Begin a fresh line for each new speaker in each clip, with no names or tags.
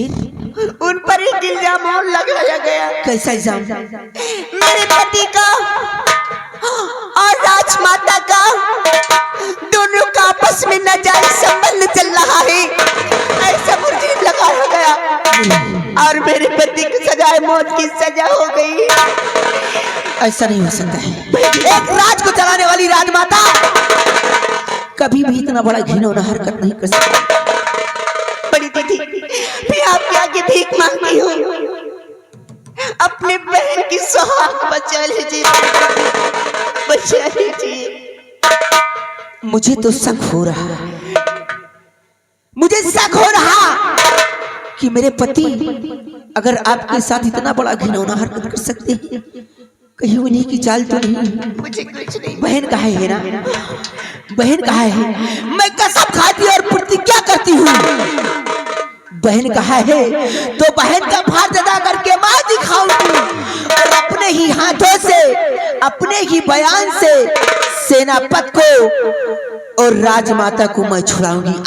फिर
उन पर एक इल्जाम और लगाया गया।
कैसा इल्जाम?
मेरे पति का और राजमाता का दोनों का आपस में नाजायज संबंध चल रहा है, ऐसा मुझे लगाया गया और मेरे पति की सजा मौत की सजा हो गई।
ऐसा नहीं हो सकता है। एक राज को चलाने वाली राजमाता कभी भी इतना बड़ा घिनौना हरकत नहीं कर सकती।
बड़ी दीदी, मैं आपके आगे भीख मांगती हूँ, अपने बहन की सुहाग बचा लीजिए, बचा लीजिए।
मुझे तो शक हो रहा, मुझे शक हो रहा कि मेरे पति अगर आपके साथ इतना बड़ा घिनौना हरकत कर सकते हैं, कहीं उन्हीं की चाल तो नहीं?
मुझे कुछ नहीं।
बहन कहाँ है ना? बहन कहाँ है? मैं कसम खाती और प्रतिज्ञा करती हूँ, बहन कहाँ है तो बहन का फर्ज अदा करके मैं दिखाऊंगी और अपने ही हाथों से, अपने ही बयान से सेनापति को और राजमाता को मैं छुड़ाऊंगी।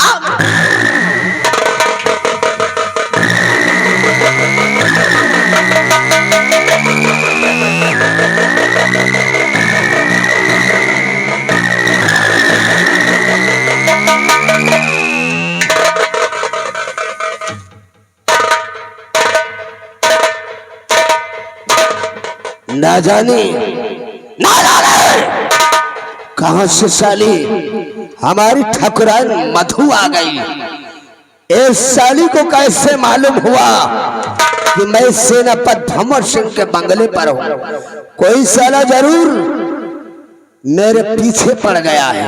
ना जाने कहां से साली हमारी ठकुराइन मधु आ गई। इस साली को कैसे मालूम हुआ कि मैं सेनापति भंवर सिंह के बंगले पर हूं? कोई साला जरूर मेरे पीछे पड़ गया है।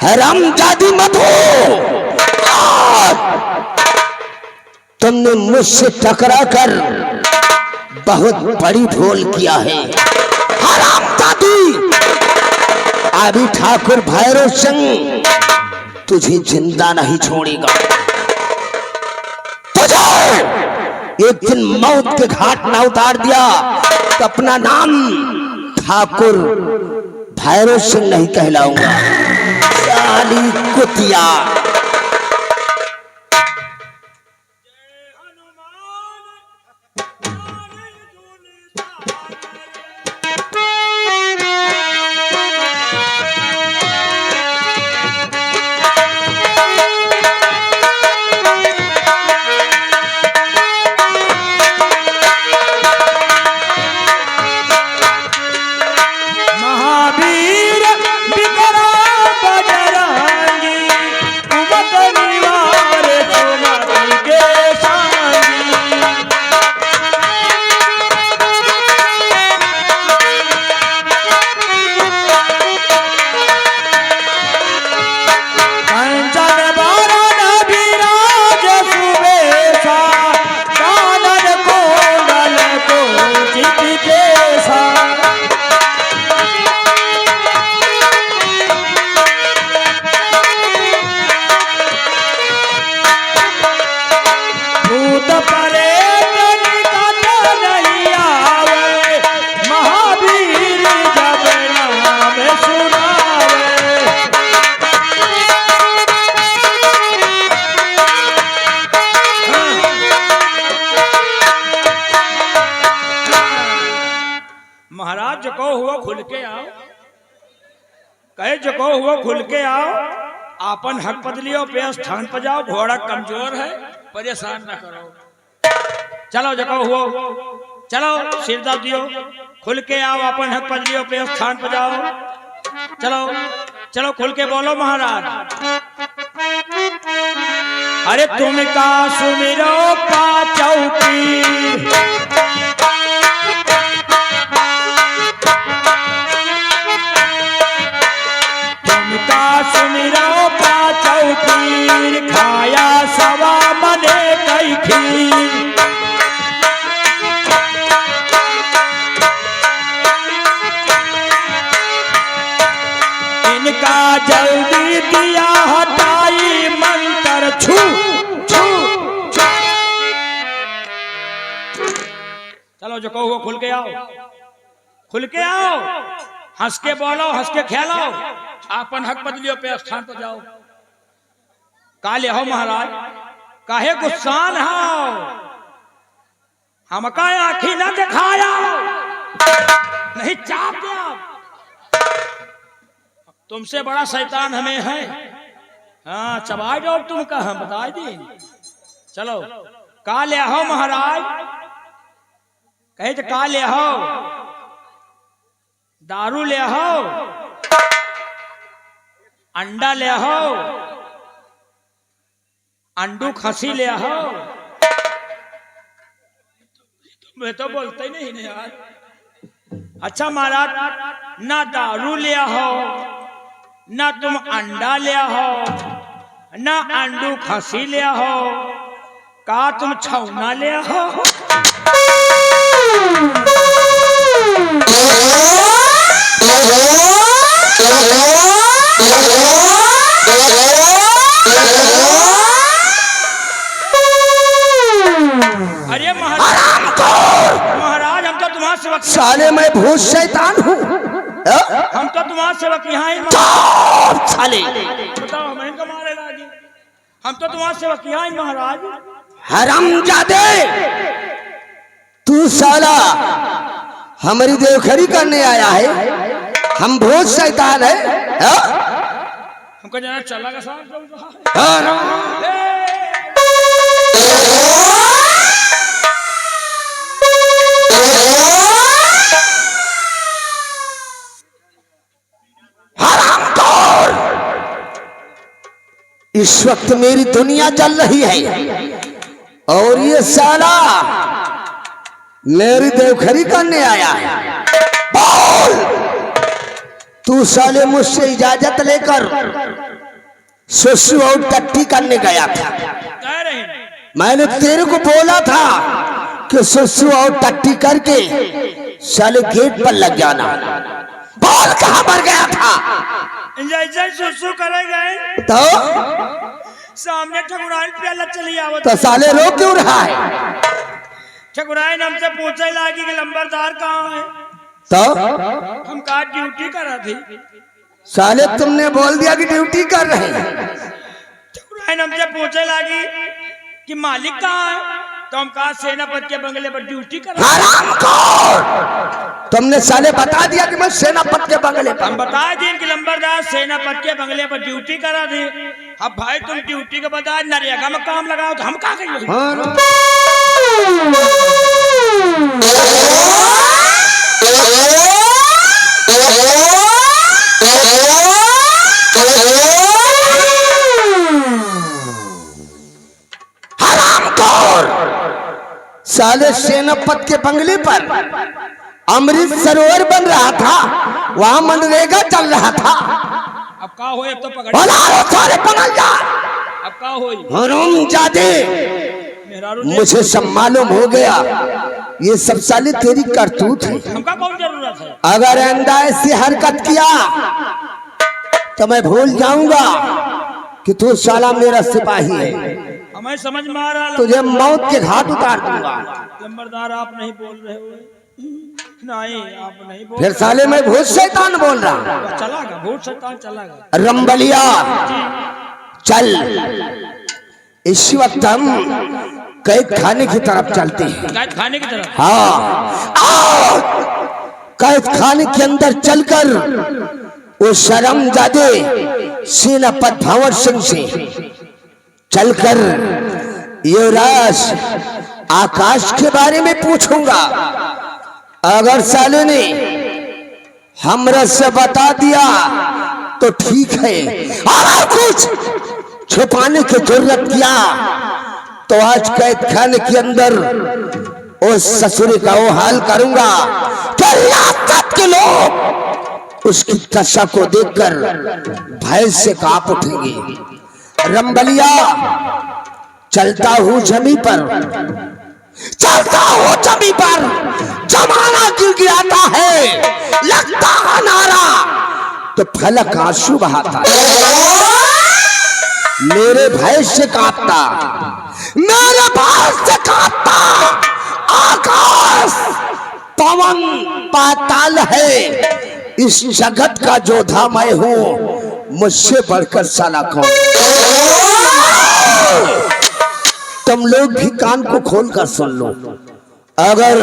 हरामजादी मधु, तुमने मुझसे टकरा कर बहुत बड़ी भूल किया है। हरामजादी, अभी ठाकुर भैरव सिंह तुझे जिंदा नहीं छोड़ेगा। तुझे एक दिन मौत के घाट ना उतार दिया तो अपना नाम ठाकुर भैरव सिंह नहीं कहलाऊंगा। साली कुतिया।
महाराज जो कहो हुआ खुल के आओ, कहे जो कहो हुआ खुल के आओ, आपन हक बदलियो पे स्थान पर जाओ। घोड़ा कमजोर है, परेशान ना करो। चलो जो कहो हुआ, चलो सिरदा दियो, खुल के आओ, अपन हक बदलियो पे स्थान पर जाओ। चलो चलो खुल के बोलो महाराज। अरे तुम का सुमिरो पाचौ पीर, सुमिरो पाचौ पीर, खाया सवा मने कई खीर। इनका जल्दी दिया हटाई मंत्र छू छू छू। चलो जो कहो खुल के आओ, खुल के आओ, हंस के बोलो, हंस के खेलो, आपन हक बदलियो पे स्थान पर जाओ। काले हो महाराज, काहे गुस्सान हो? हमका आँखी न दिखाया, नहीं चाप दिया। तुमसे बड़ा शैतान हमें है। हाँ चबाई जाओ तुम कहा बता दी। चलो का ले हो महाराज? कहे तो का ले हो? दारू ले हो, अंडा ले हो, अंडू खसी ले हो। मैं तो बोलते ही नहीं यार। अच्छा महाराज ना दारू ले हो, ना तुम अंडा ले हो, ना अंडू खसी ले हो, का तुम छौना ले हो? अरे महाराज हम तो तुम्हारे सेवक।
साले मैं भूत शैतान हूँ।
हम तो तुम्हारे सेवक यहाँ ही।
साले
बताओ हमें तो मारे लागे। हम तो तुम्हारे सेवक यहाँ ही महाराज।
हरामजादे, तू साला हमारी देवखरी करने आया है? हम भूत शैतान है?
हमको जाना चला का साथ
इस वक्त मेरी दुनिया चल रही है और ये साला मेरी देवखरी करने आया है। बोल, तू साले मुझसे इजाजत लेकर सुसु और टट्टी करने गया था। मैंने तेरे को बोला था कि सुसु और टट्टी करके साले गेट पर लग जाना। बोल कहाँ पर गया था?
जैसे सुसु करे गए
तो
सामने ठकुराइन प्याला चली आवत।
तो साले रो क्यों रहा है?
ठकुराइन हमसे पूछे लागी कि लंबरदार कहाँ है?
तो
हम कहा ड्यूटी कर रही थी।
साले तुमने बोल दिया कि ड्यूटी कर रहे हैं।
ठकुराइन हमसे पूछे लागी कि मालिक कहाँ है? तो हम कहा सेनापति के बंगले पर ड्यूटी कर रहे।
तुमने साले बता दिया कि मैं सेनापति के बंगले पर।
हम बता दिए कि लंबरदार सेनापति के बंगले पर ड्यूटी करा दी। अब भाई तुम ड्यूटी के बता नरेगा में काम लगाओ तो हम क्या करेंगे?
साले सेनापति के बंगले पर अमृत सरोवर बन रहा था, वहां मनरेगा चल रहा था।
अब का हो? अब तो पकड़
सारे पकड़ जा।
अब का हो?
हरामजादे, मुझे सब मालूम हो गया। ये सब साले तेरी करतूत है।
हमका कौन जरूरत है?
अगर आइंदा ऐसी हरकत किया तो मैं भूल जाऊंगा कि तू साला मेरा सिपाही है।
हमें समझ में आ रहा,
तुझे मौत के घाट उतार दूंगा।
लंबरदार आप नहीं बोल रहे हो। नहीं आप नहीं बोल।
फिर साले मैं भूत शैतान बोल रहा हूँ।
चलागा भूत शैतान चलागा।
रंबलिया चल, इस वक्त हम कैद खाने की तरफ चलते हैं।
कैद खाने की तरफ?
हाँ, कैद खाने के अंदर चलकर वो शर्मजादे सेनापति भंवर सिंह से चलकर युवराज आकाश के बारे में पूछूंगा। अगर साले ने हमरा से बता दिया तो ठीक है, अगर कुछ छुपाने की जरूरत किया तो आज कैद खाने के अंदर उस ससुर का वो हाल करूंगा कि रियासत के लोग उसकी दशा को देखकर भय से कांप उठेंगे। रंबलिया चलता हूँ जमी पर, चलता हूँ जमी पर, जमाना गिर गिराता है, लगता है नारा तो फलक आंसू बहाता है। मेरे भय से कांपता, मेरे भय से कांपता आकाश पवन पाताल है। इस जगत का जोधा मैं हूँ, मुझसे बढ़कर साला कौन? तुम लोग भी कान को खोल कर सुन लो। अगर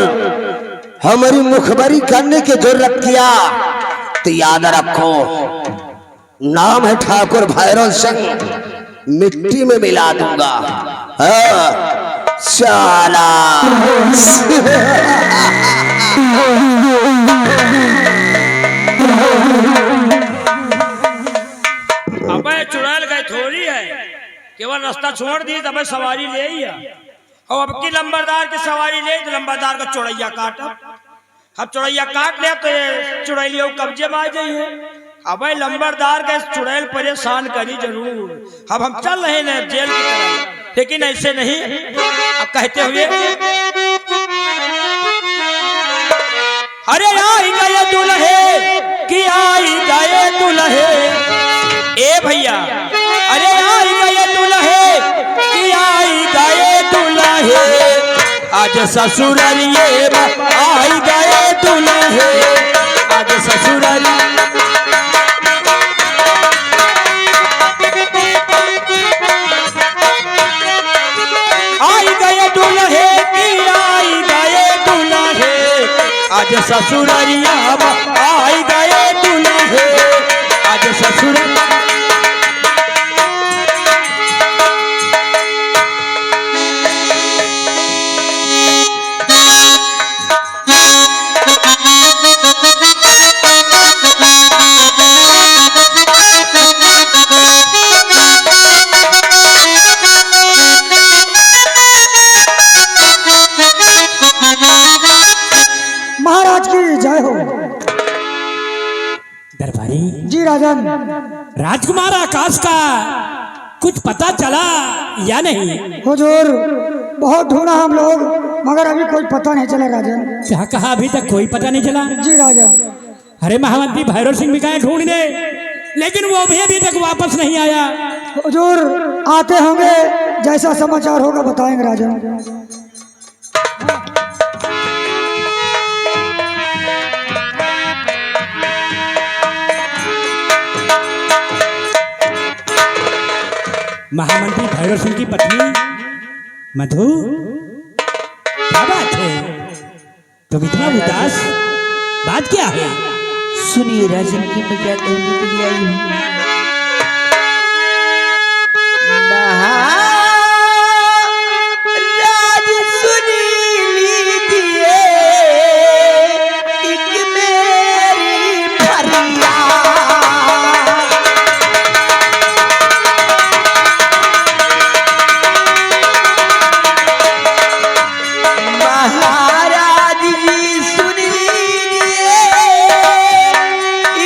हमारी मुखबरी करने की जरूरत किया तो याद रखो, नाम है ठाकुर भैरव सिंह, मिट्टी में मिला दूंगा। चला
अबे चुड़ैल गए थोड़ी है, केवल रास्ता छोड़ दी तब सवारी ले ही और अब की लंबरदार की सवारी ले तो लंबरदार का चौड़ैया काट। अब चौड़ैया काट ले तो चुड़ैलियों कब्जे में आ जाइए। अब लंबरदार के चुड़ैल परेशान करी जरूर। अब हम चल रहे हैं जेल की तरफ, लेकिन ऐसे नहीं। अब कहते हुए अरे आई गए दुल्हे कि आई गए दुल्हे, ए भैया अरे आई गए दुल्हे कि आई गए दुल्हे, आज ससुरालिये आई गए दुल्हे, आज ससुराली आई गए दुल्हे कि आई गए दुल्हे, आज ससुरालिया आई गए दुल्हे, आज ससुर
महाराज की जय हो।
दरबारी
जी राजन,
राजकुमार आकाश का कुछ पता चला या नहीं?
हुजूर बहुत ढूंढा हम लोग, मगर अभी कोई पता नहीं चला राजन।
क्या कहा? अभी तक कोई पता नहीं चला?
जी राजन।
अरे महामंत्री भैरव सिंह भी गए ढूंढने, लेकिन वो भी अभी तक वापस नहीं आया।
हुजूर आते होंगे, जैसा समाचार होगा बताएंगे राजन।
महामंत्री भैरव सिंह की पत्नी मधु, क्या बात है? तुम इतना उदास, बात क्या है?
सुनिए राजन की मैं क्या कहने के लिए आई हूँ। महाराज सुन लीजिए एक मेरी फरियाद, महाराज जी सुन लीजिए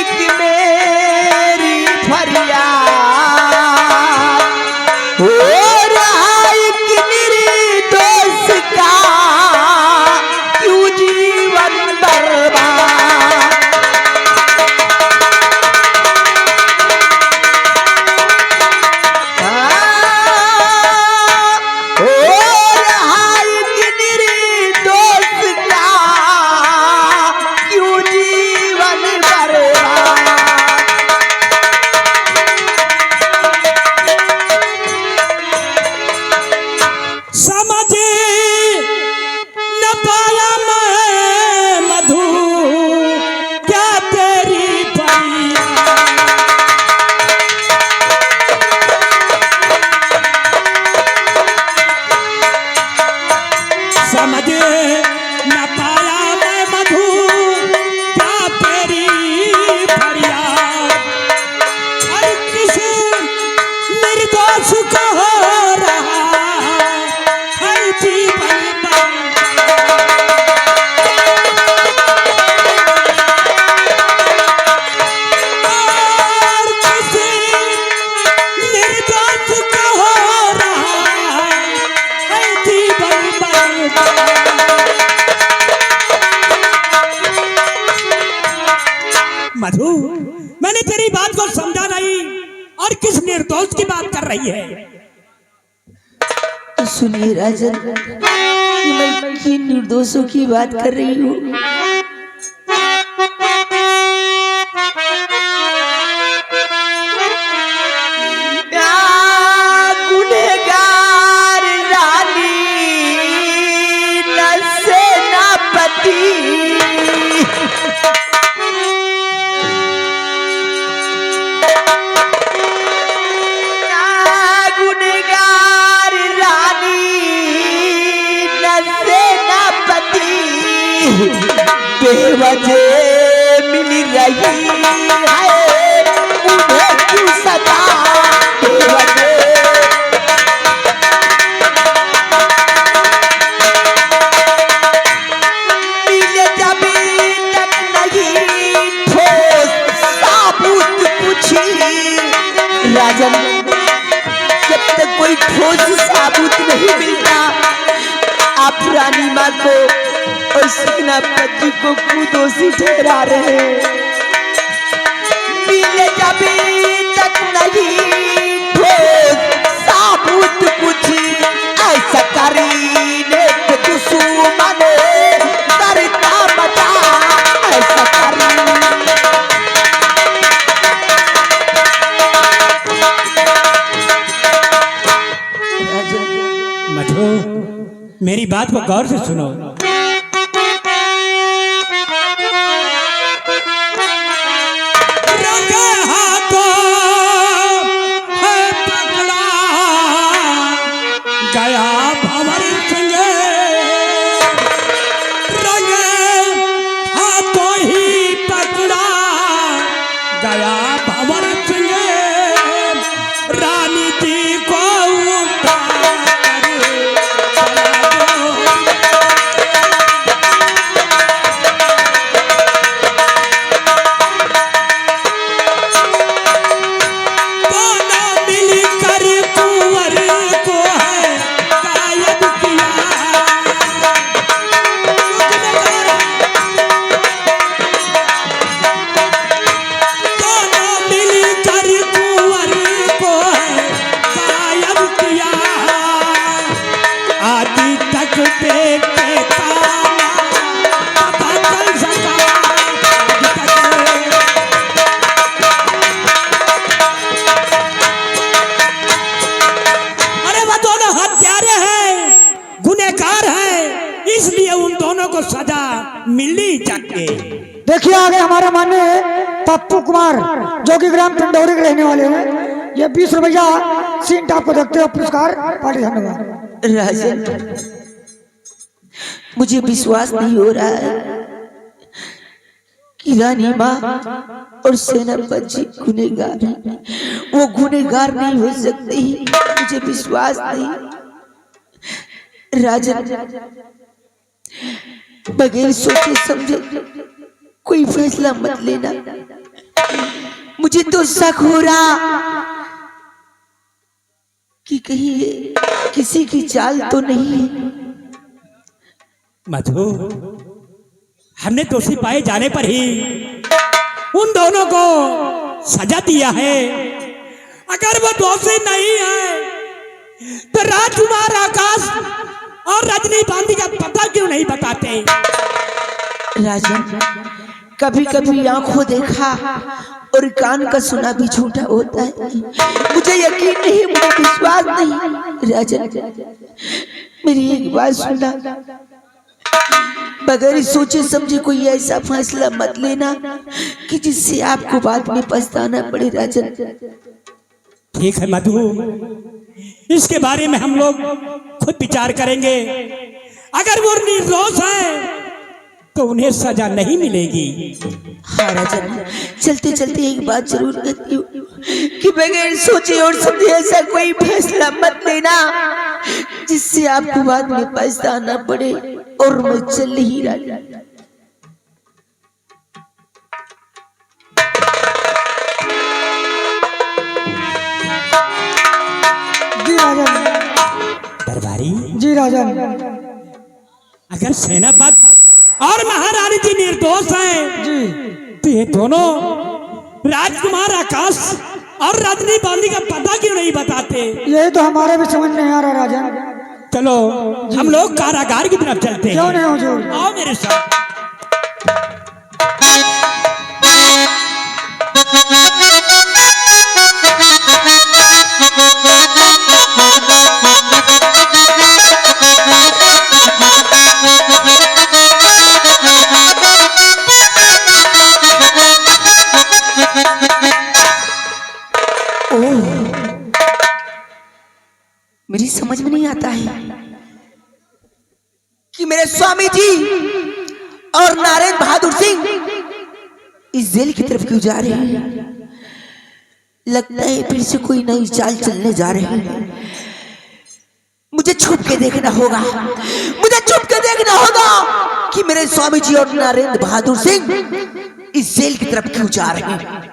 एक मेरी फरियाद, हो रहा एक निर्दोष का क्यों जीवन बर्बाद, हो रहा एक निर्दोष का क्यों जीवन बर्बाद।
समझ न पाया मैं मधु क्या तेरी फरियाद, समझ न पाया मैं मधु क्या तेरी फरियाद, हर किसी निर्दोष को हो रहा है जीवन और किसी निर्दोष को हो रहा है जीवन बर्बाद। मधु, मैंने तेरी बात को समझा नहीं, और किस निर्दोष की बात कर रही है?
तो सुनिए राजन कि मैं किन निर्दोषों की बात कर रही हूँ। गुनहगार रानी
गुनगार रानी सेनापति बेवजह मिल रही है उन्हें क्यों सजा बेवजह मिले जब तक नहीं ठोस साबुत कुछ राजन जब तक कोई ठोस साबुत नहीं मिलता आप रानी माँ को और सेनापति को क्यों दोषी ठहरा रहे हैं? मिले जब तक नहीं ठोस साबुत कुछ ऐसा करीने तो दुश्मन करता बता ऐसा करीने
मधु मेरी बात को गौर से सुनो। रंगे हाथों है पकड़ा गया भंवर संगे, रंगे हाथों ही पकड़ा गया भंवर संगे, रानी जी को
देखिए आगे हमारे माननीय पप्पू कुमार जो कि ग्राम टंडौरी के रहने वाले हैं, ये 20 रुपया सीट आपको देखते हो पुरस्कार पार्टी। धन्यवाद।
राजन मुझे विश्वास नहीं हो रहा है कि रानी माँ और सेनापति जी गुनहगार हैं। वो गुनहगार नहीं हो सकते, मुझे विश्वास नहीं। राजन बगैर सोचे समझे कोई फैसला मत लेना, मुझे तो शक हो रहा कि कहीं ये किसी की चाल तो नहीं है।
मधु हमने दोषी पाए जाने पर ही उन दोनों को सजा दिया है। अगर वो दोषी नहीं है तो राजकुमार आकाश और रजनी गांधी का पता क्यों नहीं बताते?
राजन कभी कभी आंखों देखा और कान का सुना भी झूठा होता है। मुझे यकीन नहीं, मुझे विश्वास नहीं। राजन मेरी एक बात सुनना, बगैर सोचे समझे कोई ऐसा फैसला मत लेना कि जिससे आपको बाद में पछताना पड़े। राजन
ठीक है मधु, इसके बारे में हम लोग खुद विचार करेंगे। अगर वो निर्दोष है तो उन्हें सजा नहीं मिलेगी।
हाँ राजन, चलते चलते एक बात जरूर कहती हूँ कि बगैर सोचे और समझे ऐसा कोई फैसला मत लेना जिससे आपको बाद में पछताना पड़े। और मैं चल ही रहा।
जी राजन।
दरबारी
जी राजन।
अगर सेनापति और महारानी जी निर्दोष हैं
जी
तो ये दोनों राजकुमार आकाश और रजनी गांधी का पता क्यों नहीं बताते?
यही तो हमारे भी समझ नहीं आ रहा राजन।
चलो हम लोग कारागार की तरफ चलते हैं।
क्यों नहीं हुजूर?
आओ मेरे साथ।
मेरे स्वामी जी और नारायण बहादुर सिंह इस जेल की तरफ क्यों जा रहे हैं? लगता है फिर से कोई नई चाल चलने जा रहे हैं। मुझे छुप के देखना होगा, मुझे छुप के देखना होगा कि मेरे स्वामी जी और नारायण बहादुर सिंह इस जेल की तरफ क्यों जा रहे हैं।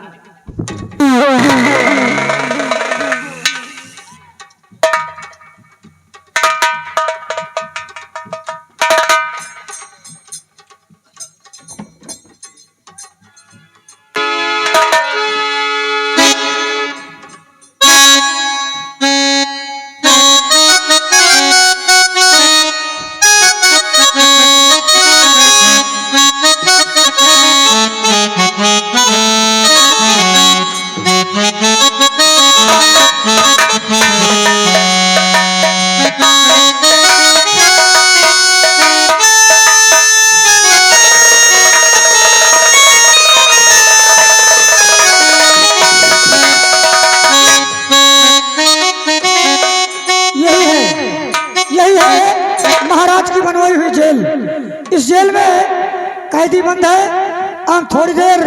इस जेल में कैदी बंद है। हम थोड़ी देर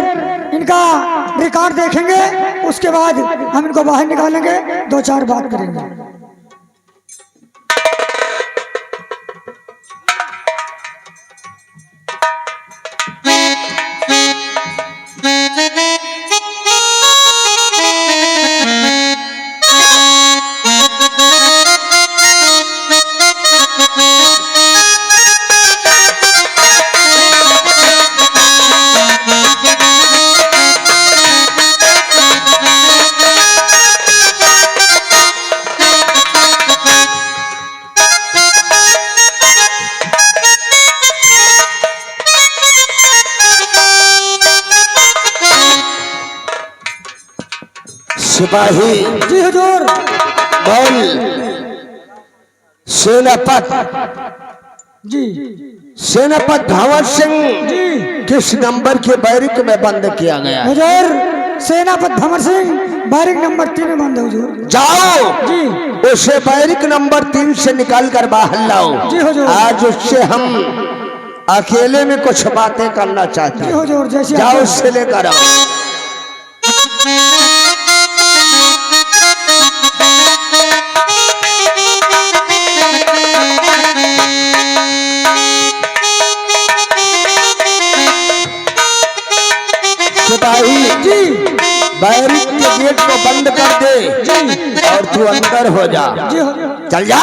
इनका रिकॉर्ड देखेंगे, उसके बाद हम इनको बाहर निकालेंगे, 2-4 बात करेंगे।
सिपाही
जी हुजूर।
बोल। सेनापति
जी
सेनापति भंवर सिंह
जी
किस नंबर के बैरिक में बंद किया गया है?
हुजूर सेनापति भंवर सिंह बैरिक नंबर 3 में बंद है हुजूर।
जाओ
जी
उसे बैरिक नंबर 3 से निकाल कर बाहर लाओ।
जी हुजूर।
आज उससे हम अकेले में कुछ बातें करना चाहते
जी
हैं।
हुजूर। जैसे
जाओ उससे लेकर आओ। सिपाही
जी
बैरिक के गेट को बंद कर दे
जी
और तू अंदर हो जा।
जी हुजूर।
चल जा।